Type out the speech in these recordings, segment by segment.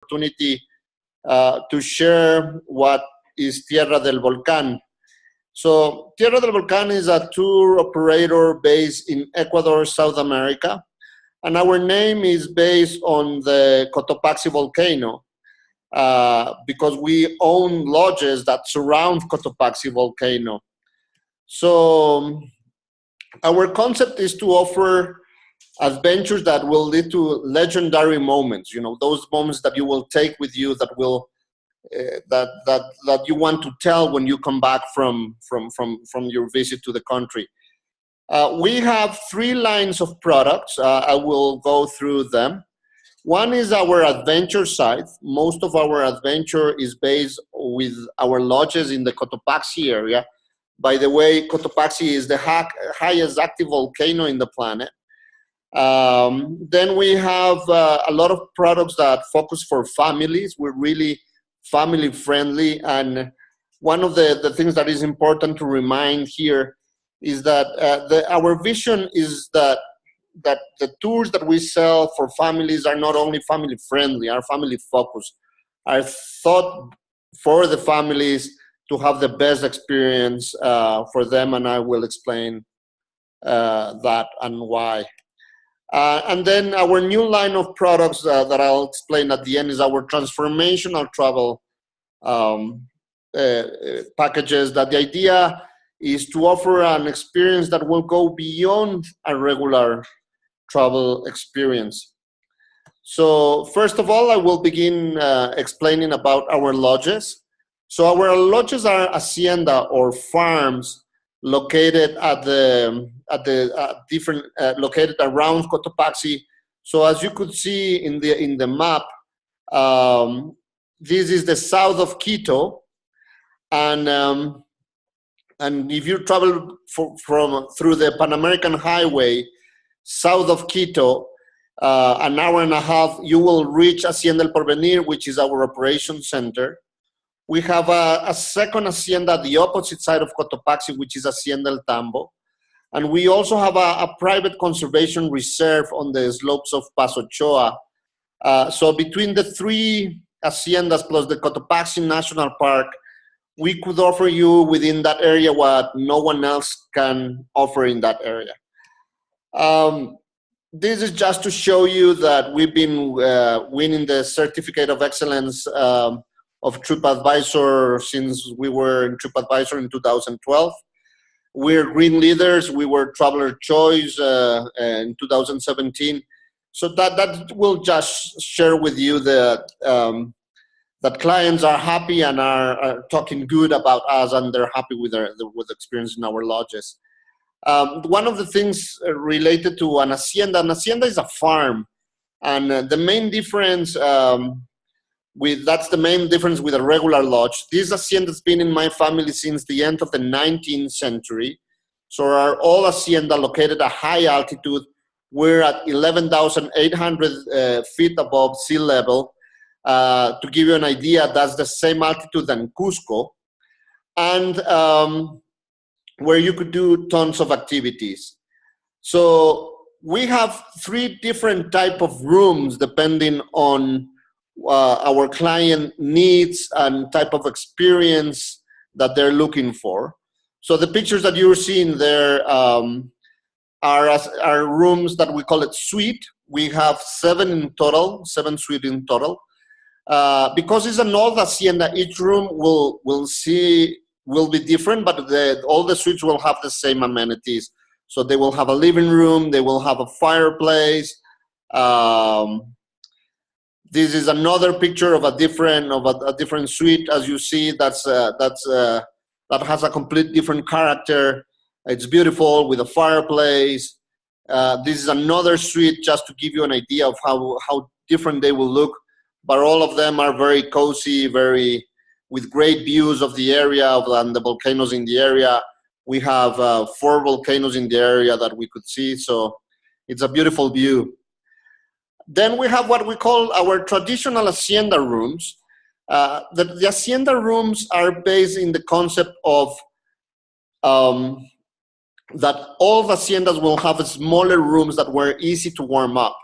opportunity to share what is Tierra del Volcan. So Tierra del Volcan is a tour operator based in Ecuador, South America. And our name is based on the Cotopaxi volcano because we own lodges that surround Cotopaxi volcano. So our concept is to offer adventures that will lead to legendary moments, you know, those moments that you will take with you that will that you want to tell when you come back from your visit to the country. We have 3 lines of products. I will go through them. One is our adventure side. Most of our adventure is based with our lodges in the Cotopaxi area. By the way, Cotopaxi is the highest active volcano in the planet. Then we have a lot of products that focus for families. We're really family friendly. And one of the things that is important to remind here is that our vision is that the tours that we sell for families are not only family friendly, are family focused, are thought for the families to have the best experience for them, and I will explain that and why. And then our new line of products that I'll explain at the end is our transformational travel packages, that the idea is to offer an experience that will go beyond a regular travel experience. So first of all, I will begin explaining about our lodges. So our lodges are hacienda or farms located at located around Cotopaxi. So as you could see in the map, this is the south of Quito, and if you travel through the Pan American Highway south of Quito, an hour and a half, you will reach Hacienda El Porvenir, which is our operations center. We have a second hacienda at the opposite side of Cotopaxi, which is Hacienda El Tambo. And we also have a private conservation reserve on the slopes of Paso Choa. So between the 3 haciendas plus the Cotopaxi National Park, we could offer you within that area what no one else can offer in that area. This is just to show you that we've been winning the Certificate of Excellence of TripAdvisor since we were in TripAdvisor in 2012. We're green leaders. We were Traveler Choice in 2017. So that will just share with you that clients are happy and are talking good about us, and they're happy with the experience in our lodges. One of the things related to an hacienda is a farm, and the main difference that's the main difference with a regular lodge. This hacienda has been in my family since the end of the 19th century. So our old hacienda located at high altitude. We're at 11,800 feet above sea level. To give you an idea, that's the same altitude than Cusco, and where you could do tons of activities. So we have 3 different type of rooms depending on our client needs and type of experience that they're looking for. So the pictures that you're seeing there are rooms that we call it suite. We have 7 suites in total. Because it's an old hacienda, each room will be different, but all the suites will have the same amenities. So they will have a living room, they will have a fireplace. This is another picture of a different suite. As you see, that has a complete different character. It's beautiful with a fireplace. This is another suite, just to give you an idea of how different they will look. But all of them are very cozy, with great views of the area and the volcanoes in the area. We have 4 volcanoes in the area that we could see, so it's a beautiful view. Then we have what we call our traditional hacienda rooms. The hacienda rooms are based in the concept of that all the haciendas will have smaller rooms that were easy to warm up.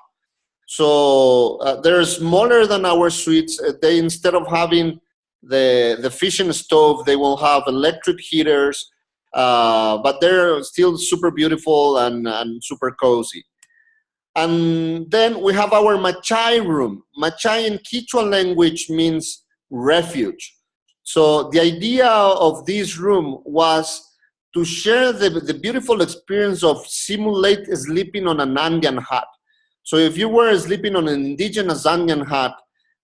So they're smaller than our suites. They, instead of having the fission stove, they will have electric heaters, but they're still super beautiful and super cozy. And then we have our Machai room. Machai in Quechua language means refuge. So the idea of this room was to share the beautiful experience of simulate sleeping on an Andean hut. So if you were sleeping on an indigenous Andean hut,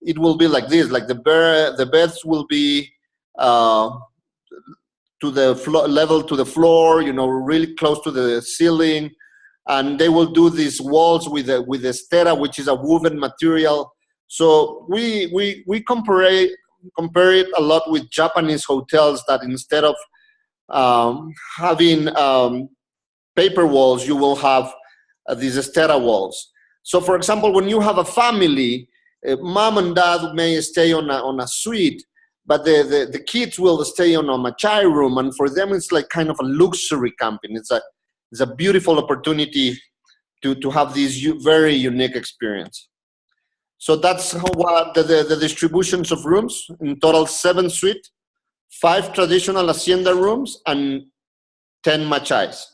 it will be like this, like the beds will be to the floor, level to the floor, you know, really close to the ceiling. And they will do these walls with the stera, which is a woven material. So we compare it a lot with Japanese hotels that instead of having paper walls, you will have these stera walls. So for example, when you have a family, mom and dad may stay on a suite, but the kids will stay on a Machai room, and for them it's like kind of a luxury camping. It's a beautiful opportunity to have this very unique experience. So that's what the distributions of rooms. In total, 7 suites, 5 traditional hacienda rooms, and 10 Machais.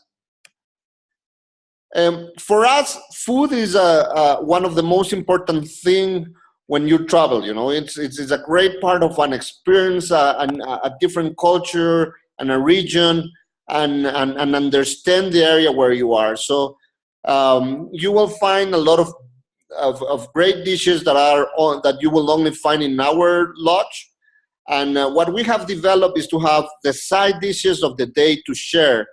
For us, food is one of the most important thing when you travel. You know, it's a great part of an experience, a different culture and a region, and understand the area where you are. So you will find a lot of great dishes that you will only find in our lodge. And what we have developed is to have the side dishes of the day to share.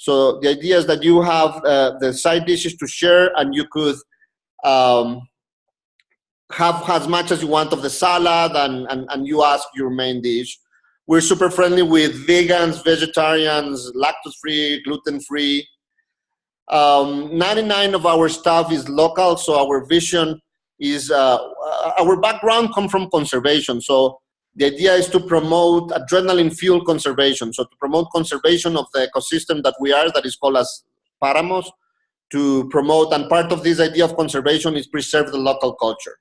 So the idea is that you have the side dishes to share, and you could have as much as you want of the salad, and you ask your main dish. We're super friendly with vegans, vegetarians, lactose-free, gluten-free. 99 of our staff is local, so our vision is, our background comes from conservation. So the idea is to promote adrenaline fuel conservation. So to promote conservation of the ecosystem that we are, that is called as paramos, to promote, and part of this idea of conservation is preserve the local culture.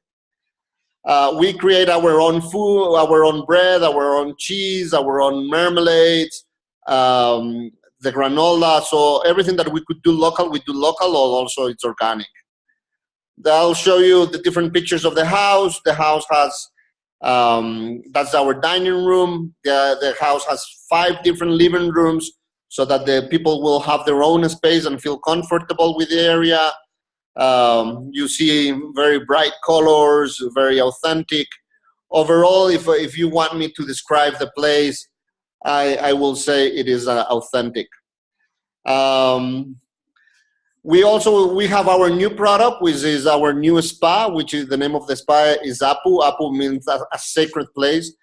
We create our own food, our own bread, our own cheese, our own marmalades, the granola. So everything that we could do local, we do local, or also it's organic. I'll show you the different pictures of the house. The house has, that's our dining room. The house has 5 different living rooms so that the people will have their own space and feel comfortable with the area. You see very bright colors, very authentic. Overall, if you want me to describe the place, I will say it is authentic. We have our new product, which is our new spa, which is the name of the spa is Apu. Apu means a sacred place.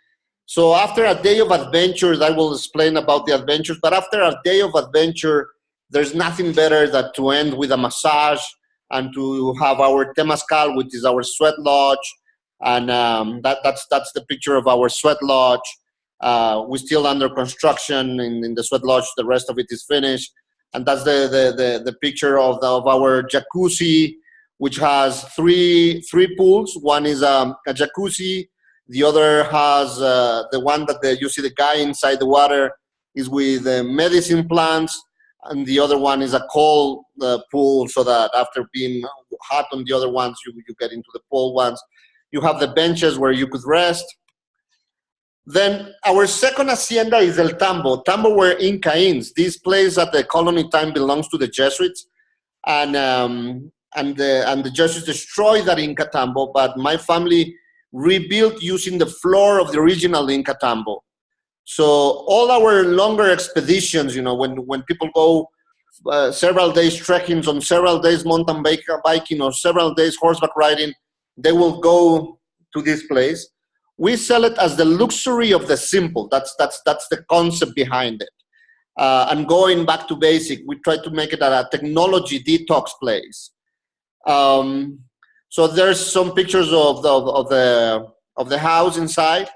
So after a day of adventures, I will explain about the adventures, but after a day of adventure, there's nothing better than to end with a massage and to have our Temazcal, which is our sweat lodge. And that's the picture of our sweat lodge. We're still under construction in the sweat lodge. The rest of it is finished. And that's the picture of our jacuzzi, which has three pools. One is a jacuzzi. The other has the one that you see the guy inside the water is with medicine plants. And the other one is a cold pool, so that after being hot on the other ones, you get into the cold ones. You have the benches where you could rest. Then our second hacienda is El Tambo. Tambo were Inca Inns. This place at the colony time belongs to the Jesuits, and the Jesuits destroyed that Inca Tambo. But my family rebuilt using the floor of the original Inca Tambo. So all our longer expeditions, you know, when people go several days trekking, on several days mountain biking, or several days horseback riding, they will go to this place. We sell it as the luxury of the simple. That's the concept behind it. And going back to basic, we try to make it a technology detox place. So there's some pictures of the house inside.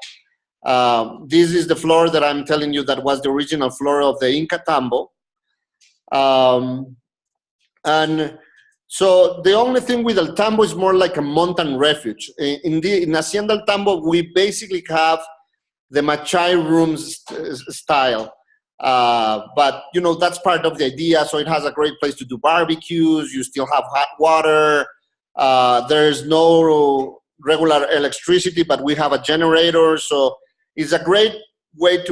This is the floor that I'm telling you that was the original floor of the Inca Tambo. And So the only thing with El Tambo is more like a mountain refuge. In Hacienda El Tambo, we basically have the Machay rooms style. But you know, that's part of the idea. So it has a great place to do barbecues. You still have hot water. There's no regular electricity, but we have a generator. So it's a great way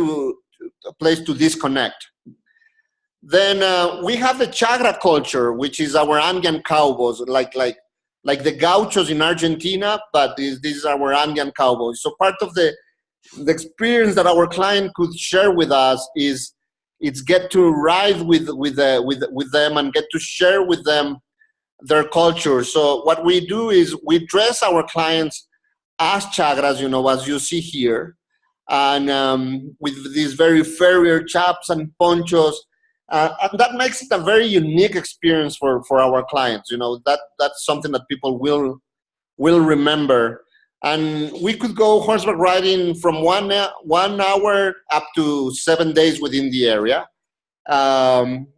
a place to disconnect. Then we have the Chagra culture, which is our Andean cowboys, like the gauchos in Argentina, but this is our Andean cowboys. So part of the experience that our client could share with us is it's get to ride with them and get to share with them their culture. So what we do is we dress our clients as chagras, you know, as you see here, and with these very furrier chaps and ponchos. And that makes it a very unique experience for our clients. You know, that's something that people will remember. And we could go horseback riding from 1 hour up to 7 days within the area. And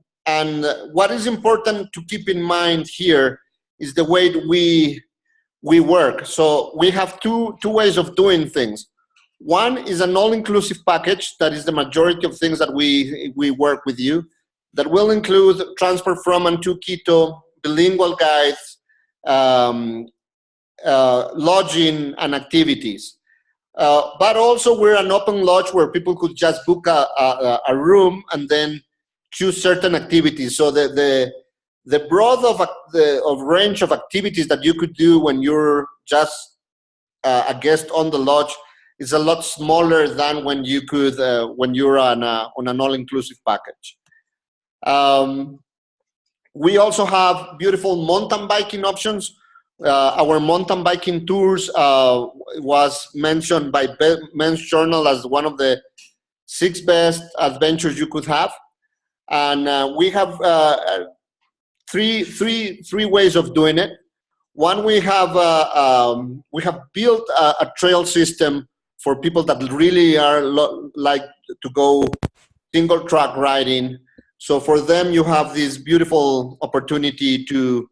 what is important to keep in mind here is the way we work. So we have two ways of doing things. One is an all-inclusive package. That is the majority of things that we work with you. That will include transport from and to Quito, bilingual guides, lodging, and activities. But also we're an open lodge where people could just book a room and then choose certain activities. So the broad of range of activities that you could do when you're just a guest on the lodge is a lot smaller than when you could when you're on an all-inclusive package. We also have beautiful mountain biking options. Our mountain biking tours was mentioned by Men's Journal as one of the 6 best adventures you could have. And we have three ways of doing it. One, we have built a trail system for people that really are like to go single track riding. So for them, you have this beautiful opportunity to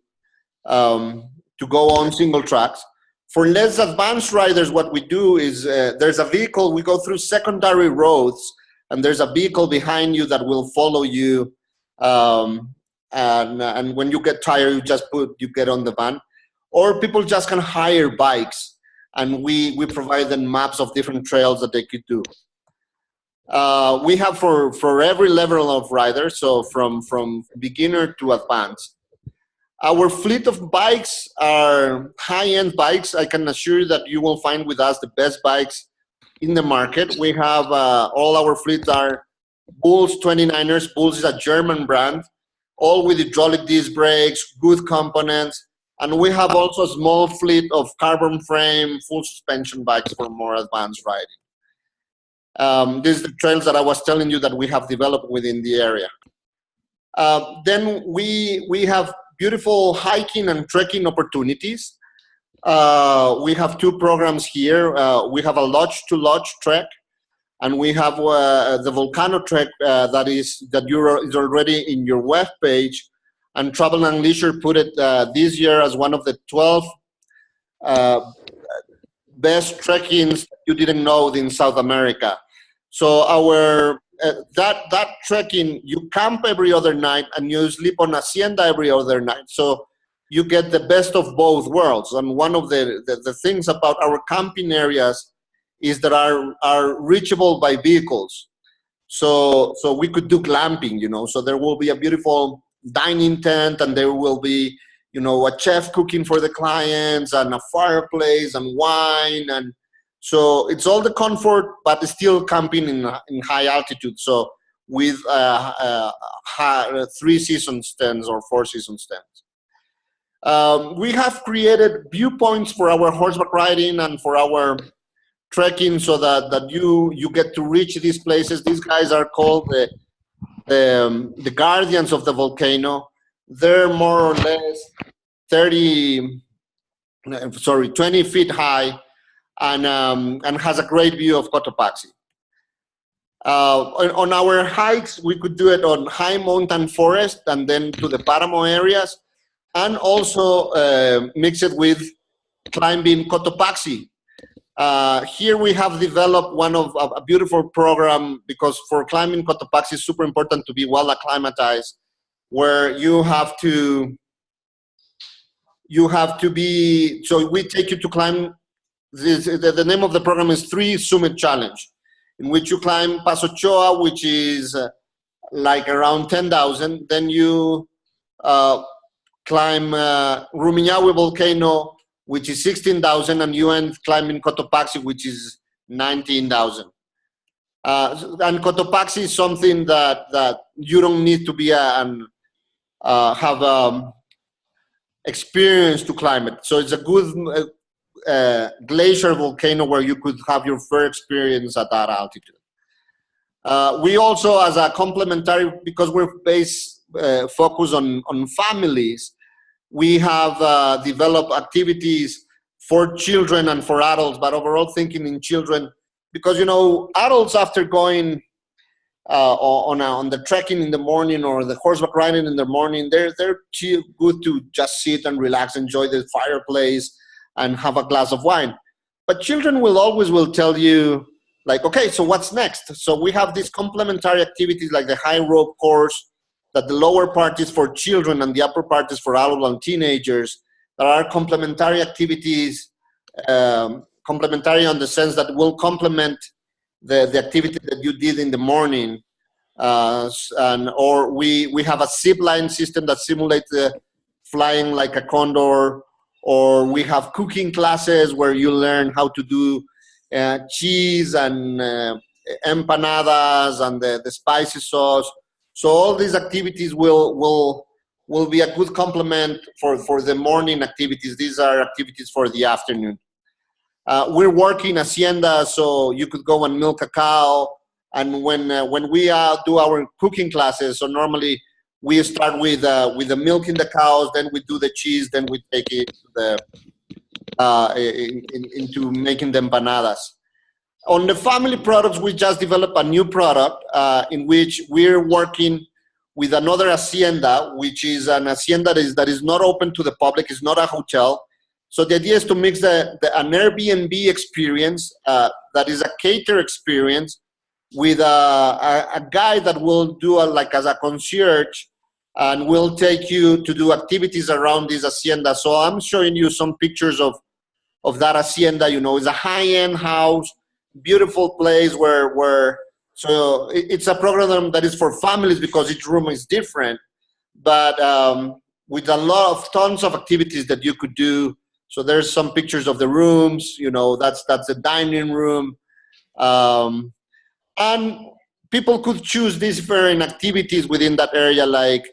go on single tracks. For less advanced riders, what we do is there's a vehicle. We go through secondary roads, and there's a vehicle behind you that will follow you. And when you get tired, you get on the van. Or people just can hire bikes, and we provide them maps of different trails that they could do. We have for every level of rider, so from beginner to advanced. Our fleet of bikes are high-end bikes. I can assure you that you will find with us the best bikes in the market. We have all our fleets are Bulls 29ers. Bulls is a German brand, all with hydraulic disc brakes, good components. And we have also a small fleet of carbon frame, full suspension bikes for more advanced riding. These are the trails that I was telling you that we have developed within the area. Then we have beautiful hiking and trekking opportunities. We have 2 programs here. We have a lodge-to-lodge trek, and we have the Volcano trek that is already in your web page. And Travel and Leisure put it this year as one of the 12 best trekkings you didn't know in South America. So our that trekking, you camp every other night and you sleep on hacienda every other night. So you get the best of both worlds. And one of the things about our camping areas is that are reachable by vehicles. So we could do glamping, you know. So there will be a beautiful dining tent, and there will be, you know, a chef cooking for the clients, and a fireplace and wine, and so it's all the comfort, but still camping in high altitude. So with 3-season stands or 4-season stands. We have created viewpoints for our horseback riding and for our trekking, so that you get to reach these places. These guys are called the guardians of the volcano. They're more or less 20 feet high, and has a great view of Cotopaxi. On our hikes, we could do it on high mountain forest and then to the Paramo areas. and also mix it with climbing Cotopaxi. Here we have developed a beautiful program, because for climbing Cotopaxi it's super important to be well acclimatized, where you have to be, so we take you to climb this. The name of the program is 3 Summit Challenge, in which you climb Paso Choa, which is like around 10,000. Then you climb Rumiñahui volcano, which is 16,000, and you end climbing Cotopaxi, which is 19,000. And Cotopaxi is something that you don't need to be have experience to climb it. So it's a good glacier volcano where you could have your first experience at that altitude. We also, as a complementary, because we're focused on families, we have developed activities for children and for adults, but overall thinking in children, because, you know, adults, after going on the trekking in the morning or the horseback riding in the morning, they're good to just sit and relax, enjoy the fireplace and have a glass of wine. But children will tell you, like, okay, so what's next? So we have these complementary activities like the high rope course, that the lower part is for children and the upper part is for adults and teenagers. There are complementary activities, complementary on the sense that will complement the activity that you did in the morning. Or we have a zip line system that simulates flying like a condor, or we have cooking classes where you learn how to do cheese and empanadas and the spicy sauce. So all these activities will be a good complement for the morning activities. These are activities for the afternoon. We're working hacienda, so you could go and milk a cow. And when we do our cooking classes, so normally we start with the milking the cows, then we do the cheese, then we take it into making the empanadas. On the family products, we just developed a new product in which we're working with another hacienda, which is an hacienda that is not open to the public. It's not a hotel. So the idea is to mix an Airbnb experience that is a cater experience with a guy that will do like as a concierge and will take you to do activities around this hacienda. So I'm showing you some pictures of that hacienda. You know, it's a high-end house, beautiful place where so it's a program that is for families because each room is different, but with a lot of tons of activities that you could do. So there's some pictures of the rooms, you know, that's the dining room. And people could choose different activities within that area, like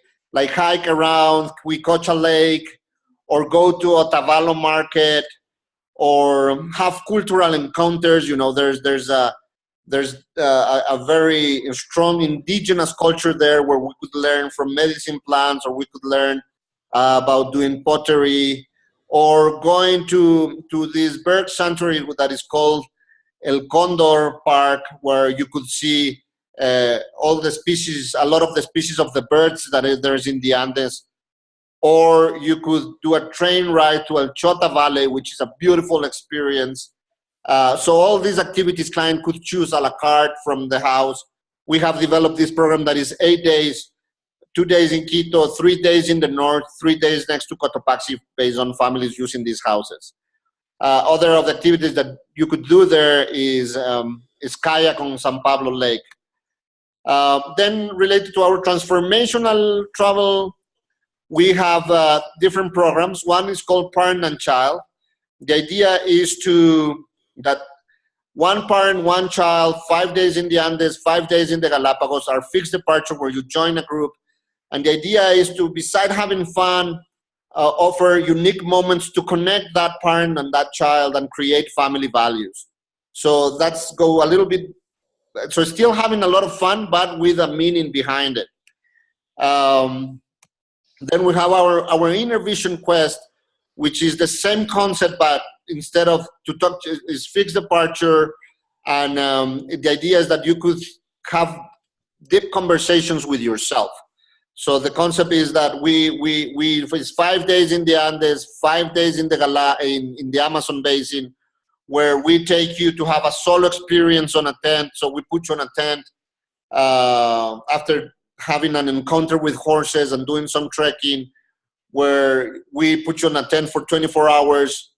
hike around Huicocha Lake, or go to Otavalo Market, or have cultural encounters. You know, there's a very strong indigenous culture there where we could learn from medicine plants, or we could learn about doing pottery, or going to this bird sanctuary that is called El Condor Park, where you could see all the species, a lot of the species of the birds that there's in the Andes. Or you could do a train ride to El Chota Valley, which is a beautiful experience. So all these activities client could choose a la carte from the house. We have developed this program that is 8 days, 2 days in Quito, 3 days in the north, 3 days next to Cotopaxi, based on families using these houses. Other of the activities that you could do there is kayak on San Pablo Lake. Then related to our transformational travel, we have different programs. One is called Parent and Child. The idea is that one parent, one child, 5 days in the Andes, 5 days in the Galapagos, are fixed departure where you join a group. And the idea is to, beside having fun, offer unique moments to connect that parent and that child and create family values. So that's go a little bit, so still having a lot of fun, but with a meaning behind it. Then we have our Inner Vision Quest, which is the same concept, but instead of to talk is fixed departure. And the idea is that you could have deep conversations with yourself. So the concept is that it's 5 days in the Andes, 5 days in in the Amazon basin, where we take you to have a solo experience on a tent. So we put you on a tent after having an encounter with horses and doing some trekking, where we put you on a tent for 24 hours,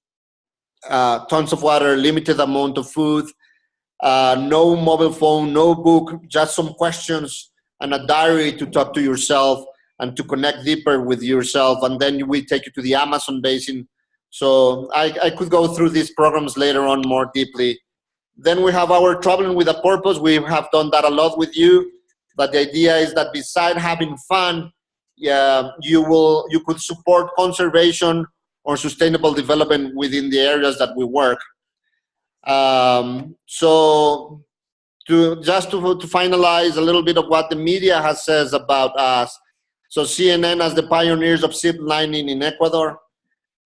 tons of water, limited amount of food, no mobile phone, no book, just some questions and a diary to talk to yourself and to connect deeper with yourself. And then we take you to the Amazon basin. So I could go through these programs later on more deeply. Then we have our traveling with a purpose. We have done that a lot with you. But the idea is that beside having fun, you could support conservation or sustainable development within the areas that we work. So to finalize a little bit of what the media has says about us. So CNN as the pioneers of zip lining in Ecuador,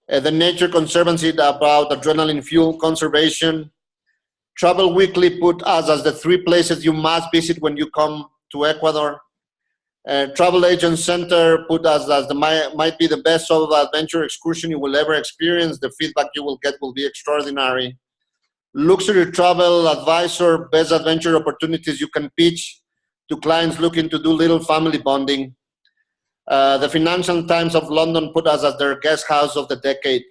the Nature Conservancy about adrenaline fuel conservation. Travel Weekly put us as the 3 places you must visit when you come to Ecuador. Travel Agent Center put us as might be the best solo adventure excursion you will ever experience. The feedback you will get will be extraordinary. Luxury Travel Advisor, best adventure opportunities you can pitch to clients looking to do little family bonding. The Financial Times of London put us as their guest house of the decade.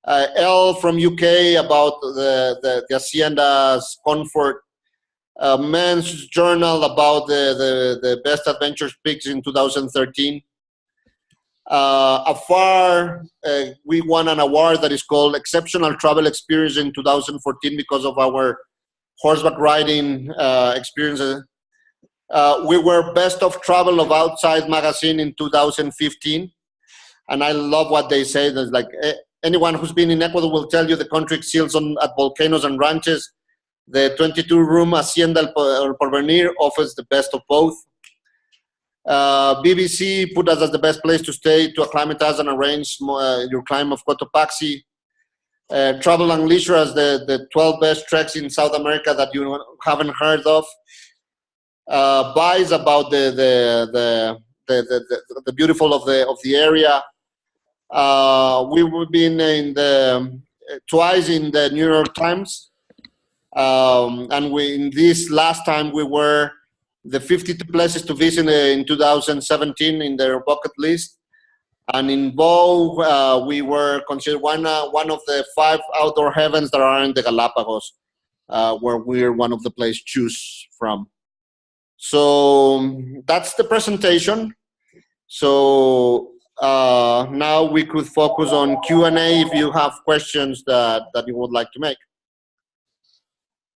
Elle from UK about the Hacienda's comfort. Men's Journal about the best adventure picks in 2013. Afar, we won an award that is called Exceptional Travel Experience in 2014 because of our horseback riding experiences. We were Best of Travel of Outside magazine in 2015. And I love what they say. There's like anyone who's been in Ecuador will tell you the country excels at volcanoes and ranches. The 22-room Hacienda El Porvenir offers the best of both. BBC put us as the best place to stay, to acclimatize and arrange your climb of Cotopaxi. Travel and Leisure as the 12 best treks in South America that you haven't heard of. Buys about the beautiful of the area. We've been in twice in the New York Times, and in this last time we were the 52 places to visit in 2017 in their bucket list. And in Vogue, we were considered one of the 5 outdoor heavens that are in the Galapagos, where we're one of the places choose from. So that's the presentation. So now we could focus on Q&A if you have questions that you would like to make.